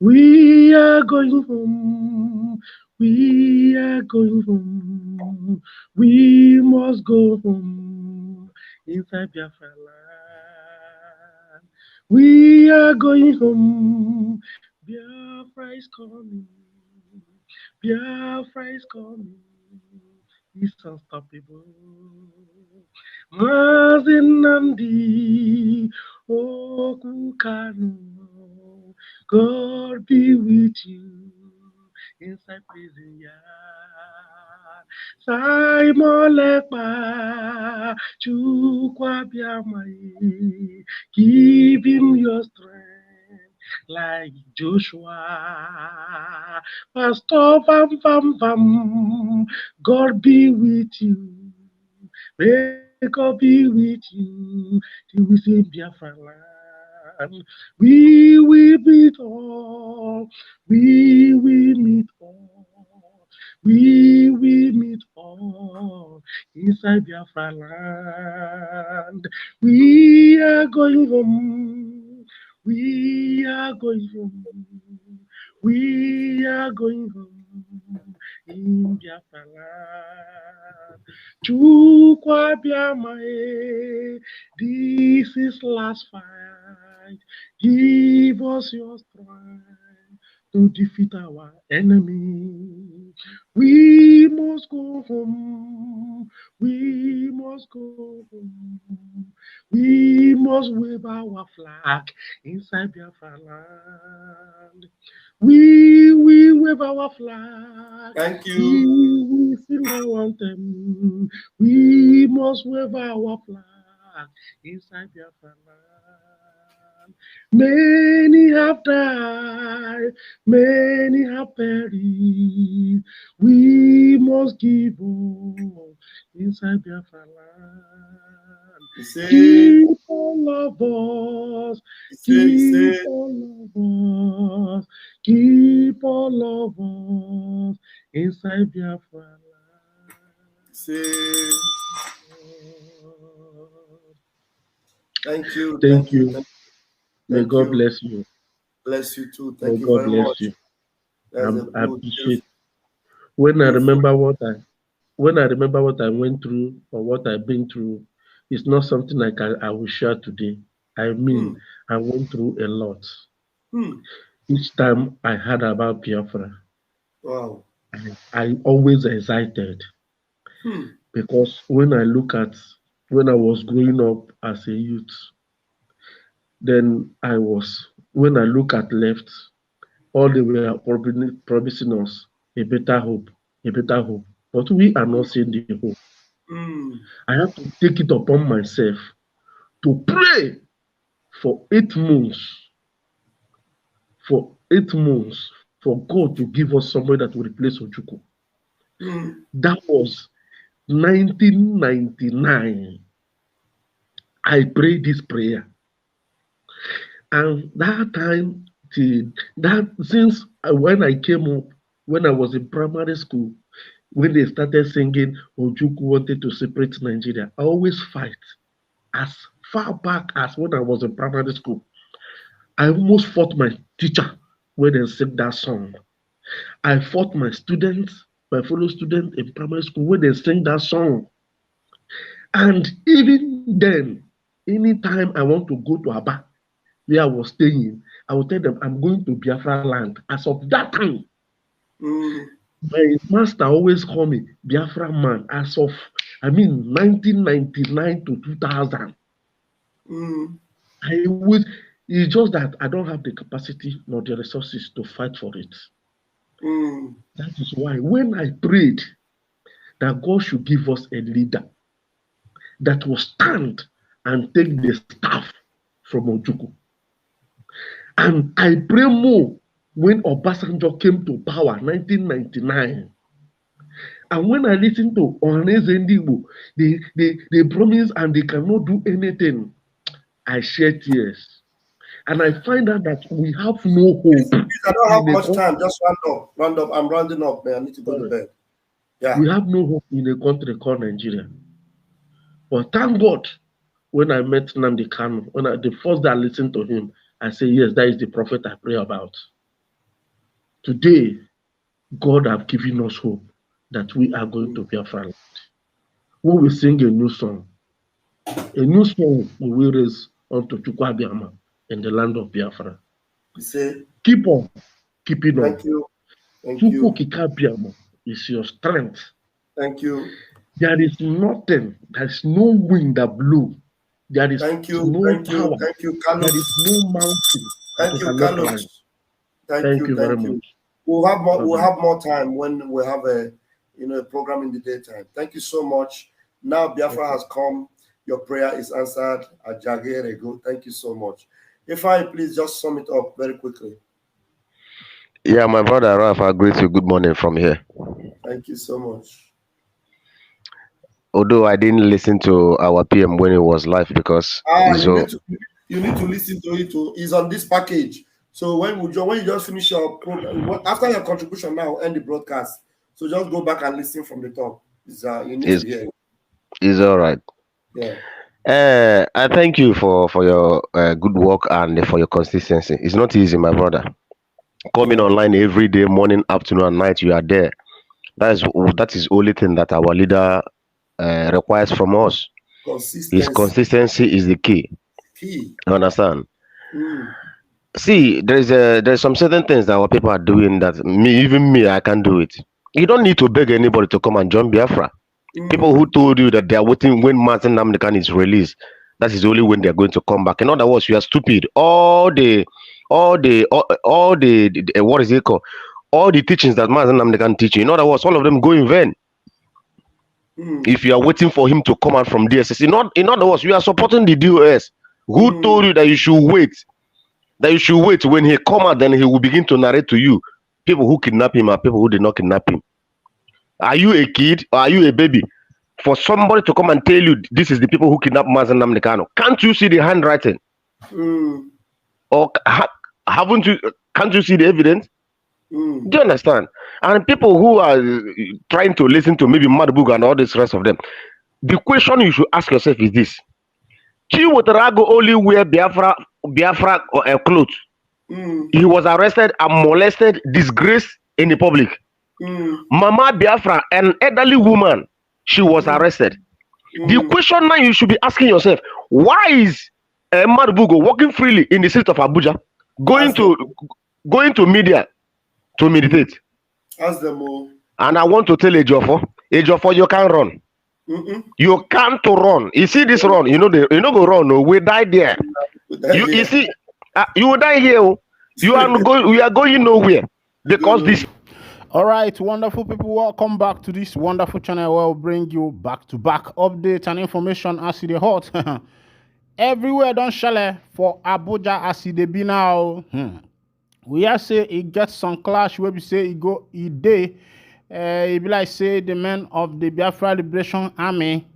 We are going home. We are going home. We must go home inside Biafra land. We are going home. Biafra is coming. Biafra is coming. It's unstoppable. Mazinandi, Okukano. God be with you inside prison yard. Simon Lepa, Chukwa Biamai, give him your strength like Joshua. Pastor Bam Bam Bam, God be with you. May God be with you till we see Biafra land. We will meet all. We will meet all. We will meet all inside Biafra land. We are going home. We are going home. We are going home in Biafra land. Chukwa Biamae, this is last fight. Give us your strength to defeat our enemy. We must go home. We must go home. We must wave our flag inside Biafra land. We will wave our flag. Thank you. We will sing our anthem. We must wave our flag inside Biafra land. Many have died, many have perished. We must give up inside Biafra land. Keep all of us, keep all of us, keep all of us inside Biafra land. Thank you. Thank you. May God bless you. Bless you too. May Thank you God very bless much. you. I Good, appreciate. When I remember what I went through or what I've been through, it's not something like I will share today. I mean, I went through a lot. Each time I heard about Biafra, wow, I always excited because when I look at when I was growing up as a youth, then when I look at left, all they were promising us a better hope, a better hope. But we are not seeing the hope. I have to take it upon myself to pray for 8 months, for God to give us somebody that will replace Ojukwu. That was 1999. I prayed this prayer. And that time, since when I came up, when I was in primary school, when they started singing Ojukwu wanted to separate Nigeria, I always fight. As far back as when I was in primary school, I almost fought my teacher when they sang that song. I fought my students, my fellow students in primary school when they sang that song. And even then, anytime I want to go to Aba, where I was staying, I would tell them I'm going to Biafra land. As of that time, my master always called me Biafra man. As of 1999 to 2000. It's just that I don't have the capacity nor the resources to fight for it. That is why when I prayed that God should give us a leader that will stand and take the staff from Ojukwu. And I pray more when Obasanjo came to power, 1999. And when I listen to ohanezendigbo, they promise and they cannot do anything. I shed tears. And I find out that we have no hope. Please, I don't have much time. Just round up. I'm rounding up, man. I need to go to bed. Yeah. We have no hope in a country called Nigeria. But thank God, when I met Nnamdi Kanu, the first day I listened to him, I say, yes, that is the prophet I pray about. Today, God have given us hope that we are going to Biafra land. We will sing a new song. A new song we will raise unto Chukwabiama in the land of Biafra. You say, Keep on, keeping on. thank you. Thank Chukwu you. Kikabiama is your strength. Thank you. There is nothing, there is no wind that blew. There is Thank you. no Thank you. power. Thank you, There is Carlos. no mountain that Thank you you, cannot climb. Carlos. Thank Thank you. you very Thank much. you. We'll have more. We'll Bye-bye. have more time when we have a program in the daytime. Thank you so much. Now Biafra has come. Your prayer is answered. Ajagerego. Thank you so much. If I please just sum it up very quickly. Yeah, my brother Ralph, I greet you. Good morning from here. Thank you so much. Although I didn't listen to our PM when it was live because it's You need to listen to it. It's on this package. So when you just finish your program, after your contribution now, end the broadcast. So just go back and listen from the top. You need to hear it. is all right. Yeah. I thank you for your good work and for your consistency. It's not easy, my brother. Coming online every day, morning, afternoon, and night, you are there. That is only thing that our leader requires from us. His consistency is the key. You understand? See, there's some certain things that our people are doing that even me, I can't do it. You don't need to beg anybody to come and join Biafra. People who told you that they are waiting when Martin Namdekan is released, that is only when they're going to come back. In other words, you are stupid. All the what is it called? All the teachings that Martin Namdekan teach you. In other words, all of them go in vain. If you are waiting for him to come out from DSS, in other words, you are supporting the DOS. Who told you that you should wait? That you should wait when he come out, then he will begin to narrate to you people who kidnap him and people who did not kidnap him. Are you a kid or are you a baby? For somebody to come and tell you this is the people who kidnapped Mazen Namdekano, can't you see the handwriting? Or haven't you? Can't you see the evidence? Do you understand? And people who are trying to listen to maybe Madbug and all this rest of them, the question you should ask yourself is this: Chiwotarago only wear Biafra clothes. He was arrested and molested, disgraced in the public. Mama Biafra, an elderly woman, she was arrested. The question now you should be asking yourself: why is Madbugo walking freely in the streets of Abuja, going to media to meditate? Ask them all. And I want to tell Ejofo, you can't run. You can't run. You see this run, you know go run. No, we die there. You see, you will die here. You are going. We are going nowhere because this. All right, wonderful people, welcome back to this wonderful channel where we'll bring you back-to-back updates and information as it is hot. Everywhere don't shale for Abuja as it be now. We are say it gets some clash where we say it go it day. It be like say the men of the Biafra Liberation Army,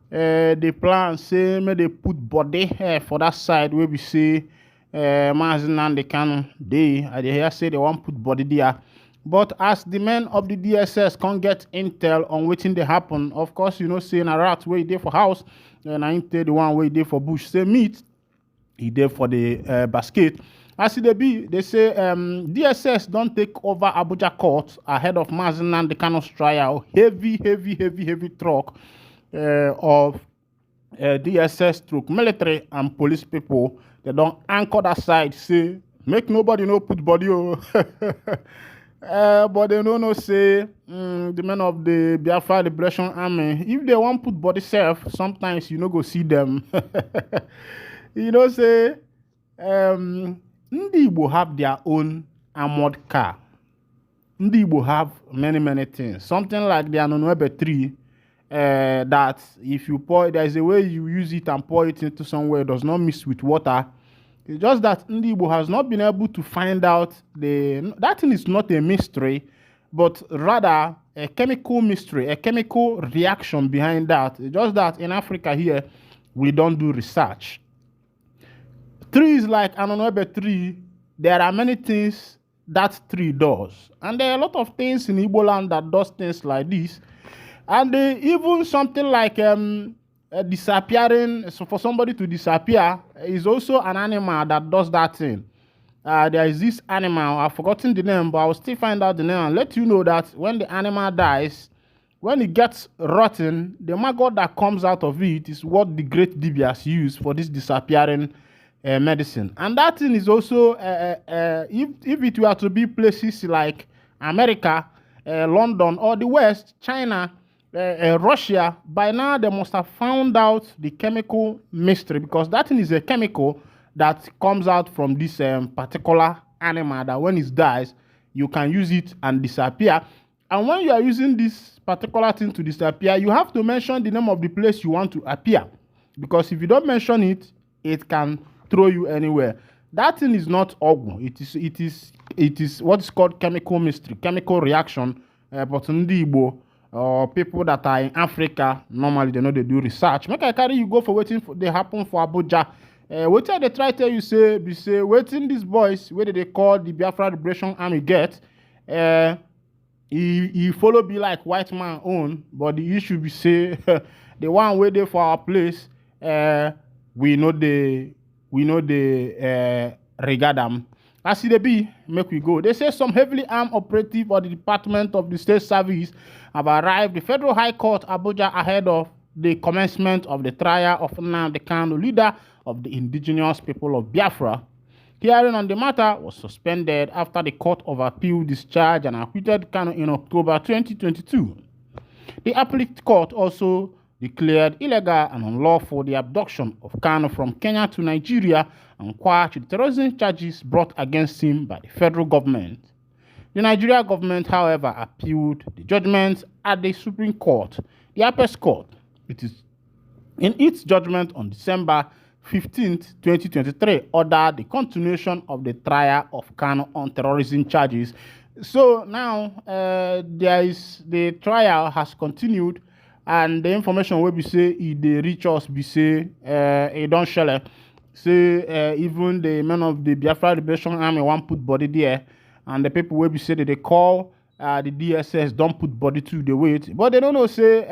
they plan say may they put body for that side where we say Mazen and the canon they I hear say they want put body there. But as the men of the DSS can't get intel on waiting they happen, of course, you know, saying a rat where they for house, and I ain't the one where they for bush. Say meat, he did for the basket. As it be, they say DSS don't take over Abuja court ahead of Mazen and the Kano's trial. Heavy truck of DSS stroke military and police people. They don't anchor that side. Say make nobody know put body. But they don't say the men of the Biafra Liberation Army, if they want put body self, sometimes you know go see them. You know say Ndi Igbo have their own armored car. Ndi Igbo have many things. Something like the Anonwebe tree that if you pour it, there's a way you use it and pour it into somewhere, it does not mix with water. It's just that Ndi Igbo has not been able to find out that thing is not a mystery, but rather a chemical mystery, a chemical reaction behind that. It's just that in Africa here, we don't do research. Trees like Anonwebe tree, there are many things that tree does. And there are a lot of things in Igbo land that does things like this. And even something like disappearing, so for somebody to disappear is also an animal that does that thing. there is this animal. I've forgotten the name, but I will still find out the name and let you know that when the animal dies, when it gets rotten, the maggot that comes out of it is what the great Dibias use for this disappearing medicine. And that thing is also, if it were to be places like America, London, or the West, China, Russia, by now they must have found out the chemical mystery, because that thing is a chemical that comes out from this particular animal that when it dies, you can use it and disappear. And when you are using this particular thing to disappear, you have to mention the name of the place you want to appear, because if you don't mention it, it can throw you anywhere. That thing is not ogun. It is what is called chemical mystery, chemical reaction. But in the Igbo, or people that are in Africa, normally they know they do research. Make I carry you go for waiting for they happen for Abuja. What they try tell you say waiting these boys where they call the Biafra Liberation Army get. He follow be like white man own, but the issue be say the one way there for our place, we know the regard them. As it be, make we go. They say some heavily armed operative of the Department of the State Service have arrived the Federal High Court Abuja ahead of the commencement of the trial of Nnamdi Kanu, leader of the indigenous people of Biafra. Hearing on the matter was suspended after the Court of Appeal discharged and acquitted Kanu in October 2022. The appellate court also declared illegal and unlawful the abduction of Kanu from Kenya to Nigeria and quashed the terrorism charges brought against him by the federal government. The Nigeria government, however, appealed the judgment at the Supreme Court. The Apex Court, it is in its judgment on December 15th, 2023, ordered the continuation of the trial of Kanu on terrorism charges. So now the trial has continued, and the information will be say they reach us be say don't share. Say even the men of the Biafra Liberation Army want put body there, and the people will be say that they call the DSS don't put body to the wait, but they don't know say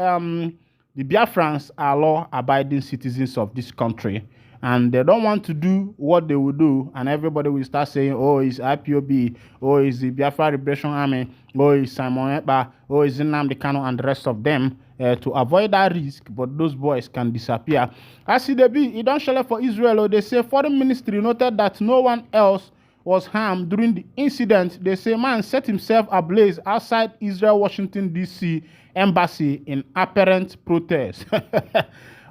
the Biafrans are law-abiding citizens of this country, and they don't want to do what they will do, and everybody will start saying, oh, it's IPOB, oh, it's the Biafra Liberation Army, oh, it's Simon Ekpa, oh, it's Nnamdi Kanu, and the rest of them, to avoid that risk, but those boys can disappear. As it be, it don't share for Israel, or they say foreign ministry noted that no one else was harmed during the incident. They say man set himself ablaze outside Israel Washington D.C. embassy in apparent protest.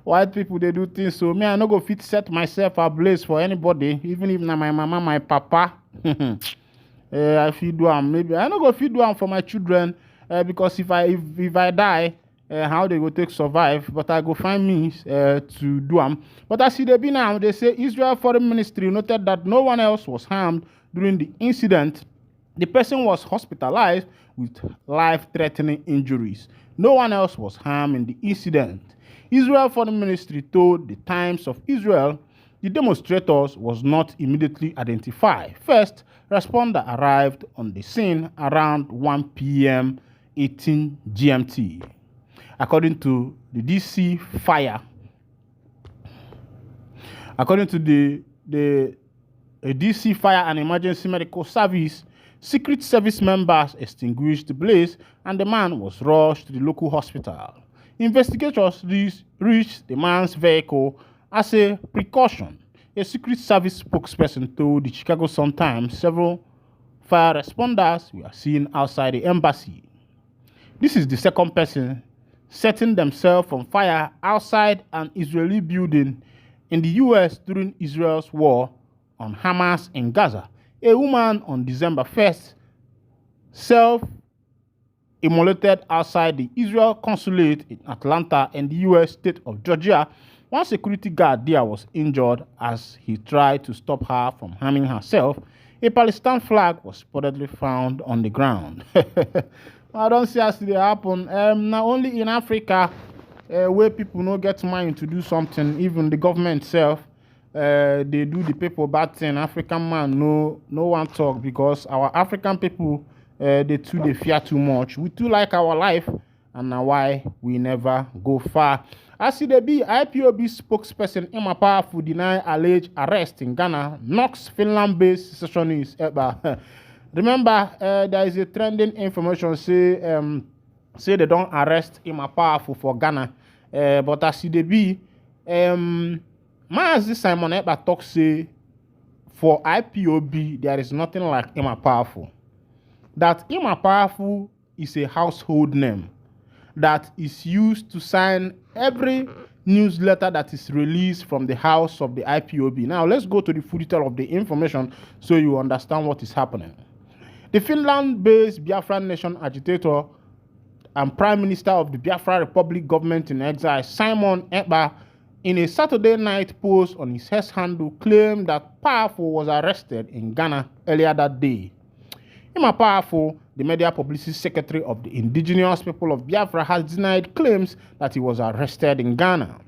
White people they do things, so me I no go fit set myself ablaze for anybody, even if na my mama, my papa. I feel do am. Maybe I no go fit do am for my children, because if I die, how they go take survive? But I go find means to do am. But as it be now, they say Israel Foreign Ministry noted that no one else was harmed during the incident. The person was hospitalized with life-threatening injuries. No one else was harmed in the incident. Israel Foreign Ministry told the Times of Israel the demonstrators was not immediately identified. First responder arrived on the scene around 1 p.m. 18 GMT. According to the DC Fire, according to the DC Fire and Emergency Medical Service, Secret Service members extinguished the blaze and the man was rushed to the local hospital. Investigators reached the man's vehicle as a precaution. A Secret Service spokesperson told the Chicago Sun-Times several fire responders were seen outside the embassy. This is the second person setting themselves on fire outside an Israeli building in the U.S. during Israel's war on Hamas in Gaza. A woman on December 1st self-immolated outside the Israel consulate in Atlanta in the U.S. state of Georgia. One security guard there was injured as he tried to stop her from harming herself. A Palestine flag was reportedly found on the ground. I don't see as it happen. Not only in Africa, where people no get mind to do something, even the government itself, they do the people bad thing. African man no one talk, because our African people they fear too much. We too like our life, and now why we never go far. As it be, IPOB spokesperson Emma Powerful deny alleged arrest in Ghana. Knocks Finland-based secessionist Eba. Remember, there is a trending information say they don't arrest Emma Powerful for Ghana. But as it be, Mazi Simon Eba talk say for IPOB there is nothing like Emma Powerful. That Emma Powerful is a household name that is used to sign every newsletter that is released from the house of the IPOB. Now, let's go to the full detail of the information so you understand what is happening. The Finland-based Biafra nation agitator and Prime Minister of the Biafra Republic government in exile, Simon Ekpa, in a Saturday night post on his X handle, claimed that Powerful was arrested in Ghana earlier that day. Emma Powerful, the media publicity secretary of the indigenous people of Biafra, has denied claims that he was arrested in Ghana.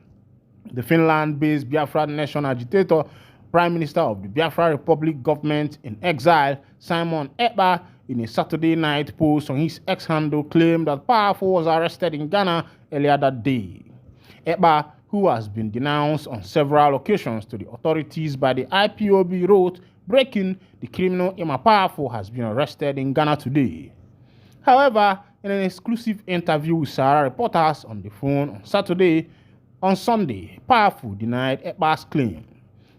The Finland-based Biafra nation agitator, Prime Minister of the Biafra Republic government in exile, Simon Ekpa, in a Saturday night post on his X handle, claimed that Powerful was arrested in Ghana earlier that day. Ekpa, who has been denounced on several occasions to the authorities by the IPOB, wrote, breaking, the criminal Emma Powerful has been arrested in Ghana today. However, in an exclusive interview with Sahara reporters on the phone on Sunday, Powerful denied Ekpa's claim.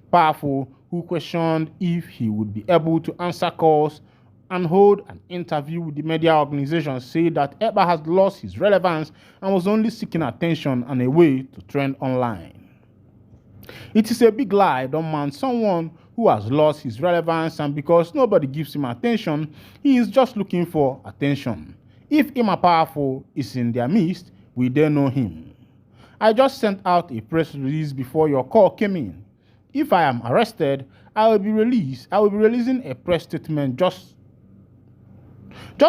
Powerful, who questioned if he would be able to answer calls and hold an interview with the media organization, said that Ekpa has lost his relevance and was only seeking attention and a way to trend online. It is a big lie, don't man someone who has lost his relevance, and because nobody gives him attention, he is just looking for attention. If Emma Powerful is in their midst, we then know him. I just sent out a press release before your call came in. If I am arrested, I will be releasing a press statement. Just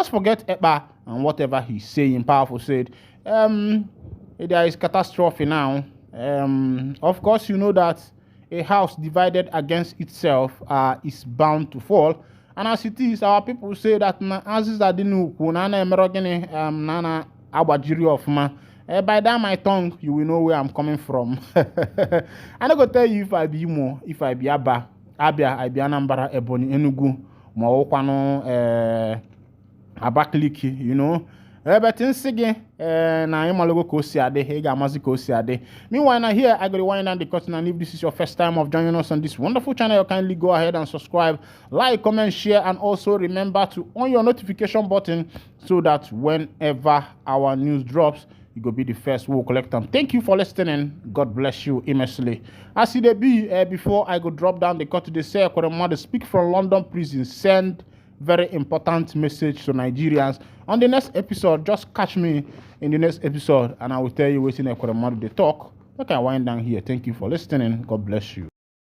forget Ekpa and whatever he's saying. Powerful said, there is catastrophe now. Of course, you know that a house divided against itself is bound to fall. And as it is, our people say that Aziz Adinu Kunana Emerogene Nana Abajiri of Ma. By that my tongue, you will know where I'm coming from. I'm not gonna tell you if I be Imo, if I be Abia, I be Anambra, Ebonyi, Enugu, Maokwano, Abakaliki, you know. But in Sige, na imalogo kosiade, hega mazi kosiade. Meanwhile, now here I go to wind down the curtain, and if this is your first time of joining us on this wonderful channel, kindly go ahead and subscribe, like, comment, share, and also remember to on your notification button so that whenever our news drops, you go be the first who will collect them. Thank you for listening. God bless you immensely. As it be, before I go drop down the curtain, they say, I speak from London prison, send very important message to Nigerians. On the next episode, just catch me in the next episode and I will tell you what's in the talk. Okay, I wind down here. Thank you for listening. God bless you.